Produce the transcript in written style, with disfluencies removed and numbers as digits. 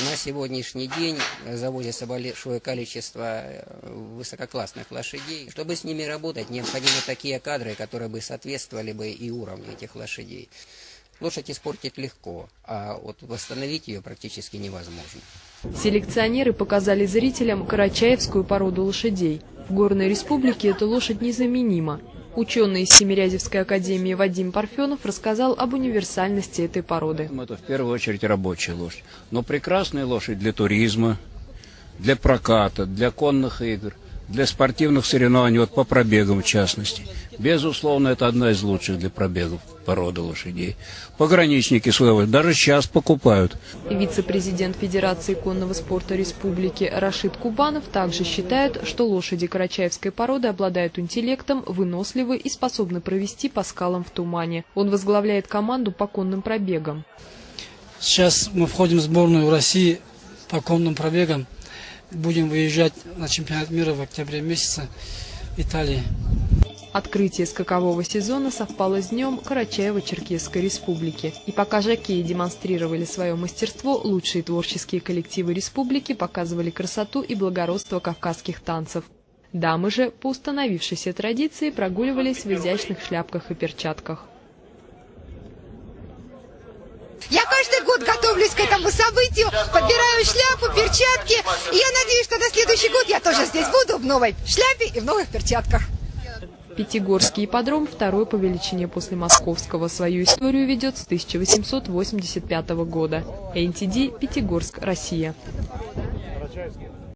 На сегодняшний день заводится большое количество высококлассных лошадей. Чтобы с ними работать, необходимы такие кадры, которые бы соответствовали бы и уровню этих лошадей. Лошадь испортить легко, а вот восстановить ее практически невозможно. Селекционеры показали зрителям карачаевскую породу лошадей. В горной республике эта лошадь незаменима. Ученый из Тимирязевской академии Вадим Парфенов рассказал об универсальности этой породы. Это в первую очередь рабочая лошадь, но прекрасная лошадь для туризма, для проката, для конных игр, для спортивных соревнований, вот по пробегам в частности. Безусловно, это одна из лучших для пробегов породы лошадей. Пограничники своего даже сейчас покупают. Вице-президент Федерации конного спорта республики Рашид Кубанов также считает, что лошади карачаевской породы обладают интеллектом, выносливы и способны провести по скалам в тумане. Он возглавляет команду по конным пробегам. Сейчас мы входим в сборную России по конным пробегам. Будем выезжать на чемпионат мира в октябре месяце в Италии. Открытие скакового сезона совпало с днем Карачаево-Черкесской республики. И пока жокеи демонстрировали свое мастерство, лучшие творческие коллективы республики показывали красоту и благородство кавказских танцев. Дамы же, по установившейся традиции, прогуливались в изящных шляпках и перчатках. Я каждый год готовлюсь к этому событию, подбираю шляпу, перчатки. И я надеюсь, что на следующий год я тоже здесь буду в новой шляпе и в новых перчатках. Пятигорский ипподром, второй по величине после московского, свою историю ведет с 1885 года. НТД, Пятигорск, Россия.